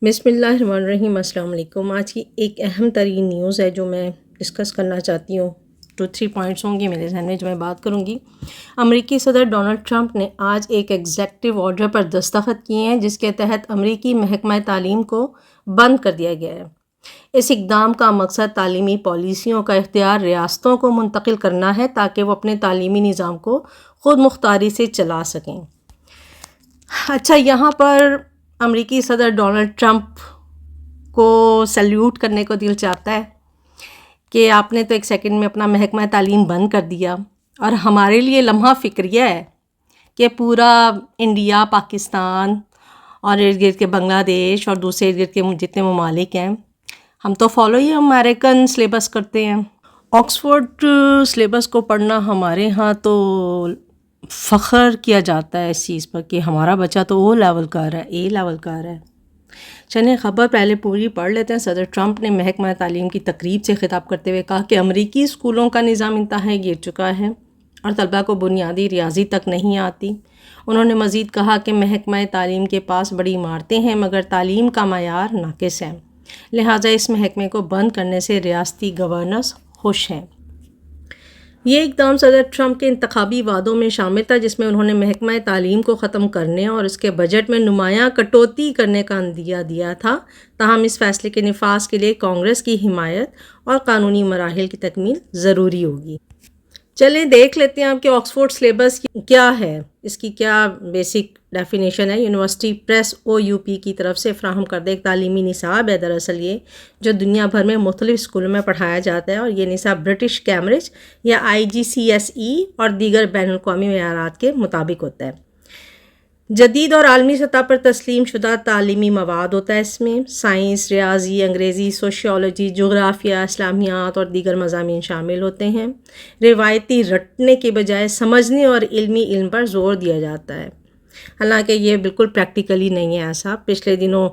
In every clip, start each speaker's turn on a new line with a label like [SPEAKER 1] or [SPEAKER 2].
[SPEAKER 1] بسم اللہ الرحمن الرحیم۔ السلام علیکم۔ آج کی ایک اہم ترین نیوز ہے جو میں ڈسکس کرنا چاہتی ہوں۔ 2-3 پوائنٹس ہوں گے میرے ذہن میں جو میں بات کروں گی۔ امریکی صدر ڈونلڈ ٹرمپ نے آج ایک ایگزیکٹو آرڈر پر دستخط کیے ہیں جس کے تحت امریکی محکمہ تعلیم کو بند کر دیا گیا ہے۔ اس اقدام کا مقصد تعلیمی پالیسیوں کا اختیار ریاستوں کو منتقل کرنا ہے تاکہ وہ اپنے تعلیمی نظام کو خود مختاری سے چلا سکیں۔ اچھا، یہاں پر امریکی صدر ڈونلڈ ٹرمپ کو سیلیوٹ کرنے کو دل چاہتا ہے کہ آپ نے تو ایک سیکنڈ میں اپنا محکمہ تعلیم بند کر دیا، اور ہمارے لیے لمحہ فکریہ ہے کہ پورا انڈیا، پاکستان اور ارد گرد کے بنگلہ دیش اور دوسرے ارد گرد کے جتنے ممالک ہیں، ہم تو فالو ہی امریکن سلیبس کرتے ہیں۔ آکسفورڈ سلیبس کو پڑھنا ہمارے ہاں تو فخر کیا جاتا ہے اس چیز پر کہ ہمارا بچہ تو او لیول کا رہا ہے، اے لیول کا رہا ہے۔ چلیں خبر پہلے پوری پڑھ لیتے ہیں۔ صدر ٹرمپ نے محکمہ تعلیم کی تقریب سے خطاب کرتے ہوئے کہا کہ امریکی اسکولوں کا نظام انتہائی گر چکا ہے اور طلباء کو بنیادی ریاضی تک نہیں آتی۔ انہوں نے مزید کہا کہ محکمہ تعلیم کے پاس بڑی عمارتیں ہیں مگر تعلیم کا معیار ناقص ہے، لہٰذا اس محکمے کو بند کرنے سے ریاستی گورنرز خوش ہیں۔ یہ اقدام صدر ٹرمپ کے انتخابی وعدوں میں شامل تھا جس میں انہوں نے محکمہ تعلیم کو ختم کرنے اور اس کے بجٹ میں نمایاں کٹوتی کرنے کا عندیہ دیا تھا، تاہم اس فیصلے کے نفاذ کے لیے کانگریس کی حمایت اور قانونی مراحل کی تکمیل ضروری ہوگی۔ چلیں دیکھ لیتے ہیں آپ کہ آکسفورڈ سلیبس کیا ہے، اس کی کیا بیسک ڈیفینیشن ہے۔ یونیورسٹی پریس OUP کی طرف سے فراہم کردہ ایک تعلیمی نصاب ہے دراصل یہ، جو دنیا بھر میں مختلف اسکولوں میں پڑھایا جاتا ہے، اور یہ نصاب برٹش کیمبرج یا IGCSE اور دیگر بین الاقوامی معیارات کے مطابق ہوتا ہے۔ جدید اور عالمی سطح پر تسلیم شدہ تعلیمی مواد ہوتا ہے اس میں۔ سائنس، ریاضی، انگریزی، سوشیولوجی، جغرافیہ، اسلامیات اور دیگر مضامین شامل ہوتے ہیں۔ روایتی رٹنے کے بجائے سمجھنے اور علمی علم پر زور دیا جاتا ہے، حالانکہ یہ بالکل پریکٹیکلی نہیں ہے ایسا۔ پچھلے دنوں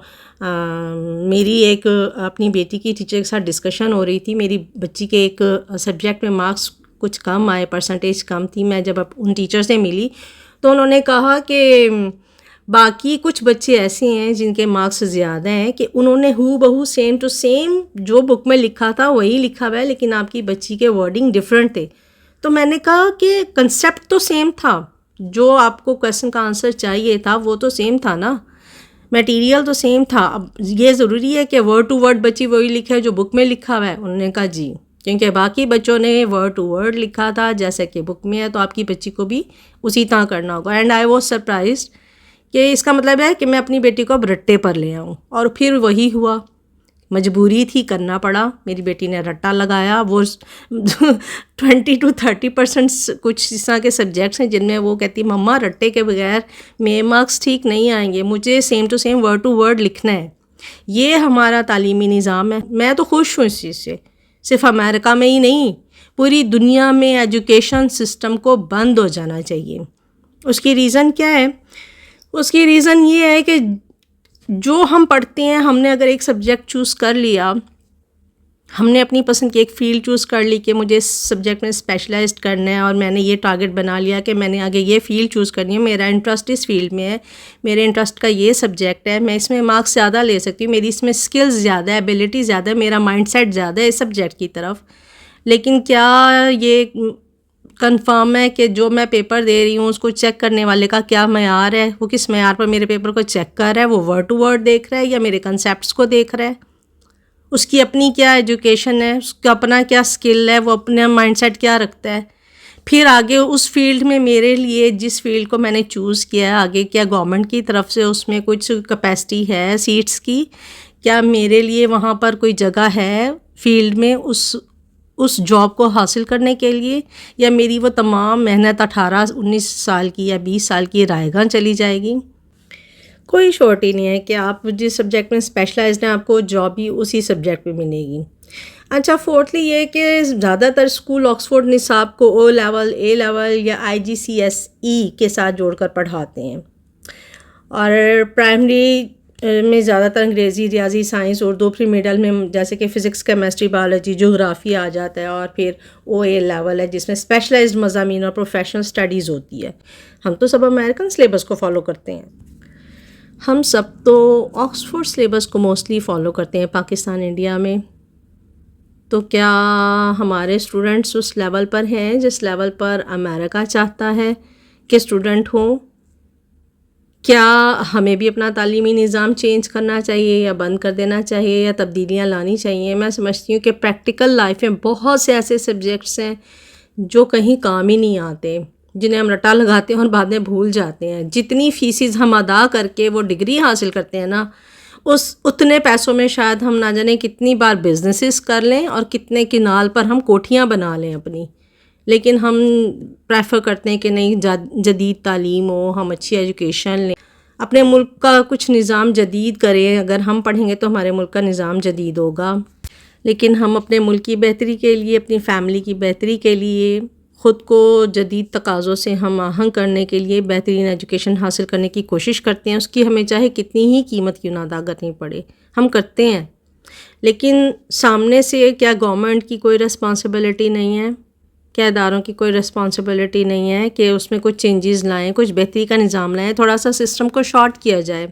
[SPEAKER 1] میری ایک اپنی بیٹی کی ٹیچر کے ساتھ ڈسکشن ہو رہی تھی۔ میری بچی کے ایک سبجیکٹ میں مارکس کچھ کم آئے، پرسنٹیج کم تھی۔ میں جب ان ٹیچر سے ملی تو انہوں نے کہا کہ باقی کچھ بچے ایسے ہیں جن کے مارکس زیادہ ہیں کہ انہوں نے ہو بہو سیم ٹو سیم جو بک میں لکھا تھا وہی لکھا ہوا ہے، لیکن آپ کی بچی کے ورڈنگ ڈفرینٹ تھے۔ تو میں نے کہا کہ کنسیپٹ تو سیم تھا، جو آپ کو کویسچن کا آنسر چاہیے تھا وہ تو سیم تھا نا، میٹیریل تو سیم تھا۔ اب یہ ضروری ہے کہ ورڈ ٹو ورڈ بچی وہی لکھے جو بک میں لکھا ہوا ہے؟ انہوں نے کہا جی، کیونکہ باقی بچوں نے ورڈ ٹو ورڈ لکھا تھا جیسے کہ بک میں ہے، تو آپ کی بچی کو بھی اسی طرح کرنا ہوگا۔ اینڈ آئی واز سرپرائزڈ کہ اس کا مطلب ہے کہ میں اپنی بیٹی کو اب رٹے پر لے آؤں، اور پھر وہی ہوا، مجبوری تھی، کرنا پڑا۔ میری بیٹی نے رٹا لگایا۔ وہ 20-30% کچھ اس طرح کے سبجیکٹس ہیں جن میں وہ کہتی مما رٹے کے بغیر میرے مارکس ٹھیک نہیں آئیں گے، مجھے same to same word to word لکھنا ہے۔ یہ ہمارا تعلیمی نظام ہے۔ میں تو خوش ہوں اس چیز سے، صرف امریکہ میں ہی نہیں، پوری دنیا میں ایجوکیشن سسٹم کو بند ہو جانا چاہیے۔ اس کی ریزن کیا ہے؟ اس کی ریزن یہ ہے کہ جو ہم پڑھتے ہیں، ہم نے اگر ایک سبجیکٹ چوز کر لیا، ہم نے اپنی پسند کی ایک فیلڈ چوز کر لی کہ مجھے اس سبجیکٹ میں اسپیشلائزڈ کرنا ہے، اور میں نے یہ ٹارگٹ بنا لیا کہ میں نے آگے یہ فیلڈ چوز کرنی ہے، میرا انٹرسٹ اس فیلڈ میں ہے، میرے انٹرسٹ کا یہ سبجیکٹ ہے، میں اس میں مارکس زیادہ لے سکتی ہوں، میری اس میں سکلز زیادہ ہے، ایبیلٹی زیادہ ہے، میرا مائنڈ سیٹ زیادہ ہے اس سبجیکٹ کی طرف۔ لیکن کیا یہ کنفرم ہے کہ جو میں پیپر دے رہی ہوں اس کو چیک کرنے والے کا کیا معیار ہے؟ وہ کس معیار پر میرے پیپر کو چیک کر رہا ہے؟ وہ ورڈ ٹو ورڈ دیکھ رہا ہے یا میرے کنسیپٹس کو دیکھ رہا ہے؟ اس کی اپنی کیا ایجوکیشن ہے، اس کا اپنا کیا سکل ہے، وہ اپنا مائنڈ سیٹ کیا رکھتا ہے؟ پھر آگے اس فیلڈ میں میرے لیے جس فیلڈ کو میں نے چوز کیا ہے، آگے کیا گورنمنٹ کی طرف سے اس میں کچھ کیپیسٹی ہے سیٹس کی؟ کیا میرے لیے وہاں پر کوئی جگہ ہے فیلڈ میں اس جاب کو حاصل کرنے کے لیے، یا میری وہ تمام محنت 18-19 سال کی یا 20 سال کی رائے گاں چلی جائے گی؟ کوئی شورٹی نہیں ہے کہ آپ جس سبجیکٹ میں اسپیشلائزڈ ہیں آپ کو جاب بھی اسی سبجیکٹ میں ملے گی۔ اچھا، فورتھلی یہ کہ زیادہ تر اسکول آکسفورڈ نصاب کو O لیول، A لیول یا IGCSE کے ساتھ جوڑ کر پڑھاتے ہیں، اور پرائمری میں زیادہ تر انگریزی، ریاضی، سائنس، اردو، پھر مڈل میں جیسے کہ فزکس، کیمسٹری، بایولوجی، جغرافیہ آ جاتا ہے، اور پھر OA لیول ہے جس میں اسپیشلائزڈ مضامین اور پروفیشنل اسٹڈیز ہوتی ہے۔ ہم تو سب امریکن سلیبس کو فالو کرتے ہیں۔ ہم سب تو آکسفورڈ سلیبس کو موسٹلی فالو کرتے ہیں پاکستان انڈیا میں، تو کیا ہمارے اسٹوڈنٹس اس لیول پر ہیں جس لیول پر امریکہ چاہتا ہے کہ اسٹوڈنٹ ہوں؟ کیا ہمیں بھی اپنا تعلیمی نظام چینج کرنا چاہیے یا بند کر دینا چاہیے یا تبدیلیاں لانی چاہیے؟ میں سمجھتی ہوں کہ پریکٹیکل لائف میں بہت سے ایسے سبجیکٹس ہیں جو کہیں کام ہی نہیں آتے، جنہیں ہم رٹا لگاتے ہیں اور بعد میں بھول جاتے ہیں۔ جتنی فیسز ہم ادا کر کے وہ ڈگری حاصل کرتے ہیں نا، اتنے پیسوں میں شاید ہم نہ جانے کتنی بار بزنسز کر لیں اور کتنے کنال پر ہم کوٹھیاں بنا لیں اپنی، لیکن ہم پریفر کرتے ہیں کہ نہیں، جدید تعلیم ہو، ہم اچھی ایجوکیشن لیں، اپنے ملک کا کچھ نظام جدید کریں۔ اگر ہم پڑھیں گے تو ہمارے ملک کا نظام جدید ہوگا، لیکن ہم اپنے ملک کی بہتری کے لیے، اپنی فیملی کی بہتری کے لیے، خود کو جدید تقاضوں سے ہم آہنگ کرنے کے لیے بہترین ایجوکیشن حاصل کرنے کی کوشش کرتے ہیں، اس کی ہمیں چاہے کتنی ہی قیمت کیوں نہ ادا کرنی پڑے، ہم کرتے ہیں۔ لیکن سامنے سے کیا گورنمنٹ کی کوئی رسپانسبلٹی نہیں ہے؟ کیا اداروں کی کوئی رسپانسبلٹی نہیں ہے کہ اس میں کچھ چینجز لائیں، کچھ بہتری کا نظام لائیں، تھوڑا سا سسٹم کو شارٹ کیا جائے،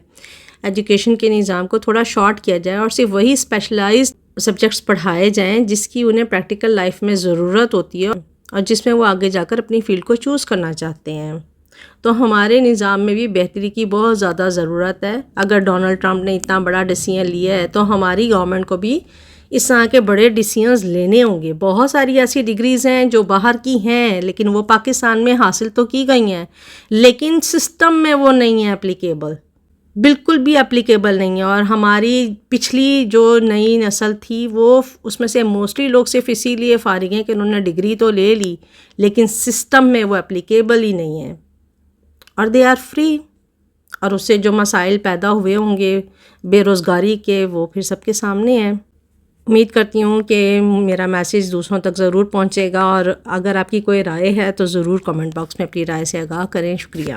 [SPEAKER 1] ایجوکیشن کے نظام کو تھوڑا شارٹ کیا جائے اور صرف وہی اسپیشلائزڈ سبجیکٹس پڑھائے جائیں جس کی انہیں پریکٹیکل لائف میں ضرورت ہوتی ہے اور جس میں وہ آگے جا کر اپنی فیلڈ کو چوز کرنا چاہتے ہیں۔ تو ہمارے نظام میں بھی بہتری کی بہت زیادہ ضرورت ہے۔ اگر ڈونلڈ ٹرمپ نے اتنا بڑا ڈیسیژن لیا ہے تو ہماری گورنمنٹ کو بھی اس طرح کے بڑے ڈیسیژنز لینے ہوں گے۔ بہت ساری ایسی ڈگریز ہیں جو باہر کی ہیں لیکن وہ پاکستان میں حاصل تو کی گئی ہیں، لیکن سسٹم میں وہ نہیں ہے اپلیکیبل، بالکل بھی اپلیکیبل نہیں ہے۔ اور ہماری پچھلی جو نئی نسل تھی وہ اس میں سے موسٹلی لوگ صرف اسی لیے فارغ ہیں کہ انہوں نے ڈگری تو لے لی لیکن سسٹم میں وہ اپلیکیبل ہی نہیں ہے، اور دے آر فری، اور اس سے جو مسائل پیدا ہوئے ہوں گے بے روزگاری کے، وہ پھر سب کے سامنے ہیں۔ امید کرتی ہوں کہ میرا میسیج دوسروں تک ضرور پہنچے گا، اور اگر آپ کی کوئی رائے ہے تو ضرور کمنٹ باکس میں اپنی رائے سے آگاہ کریں۔ شکریہ۔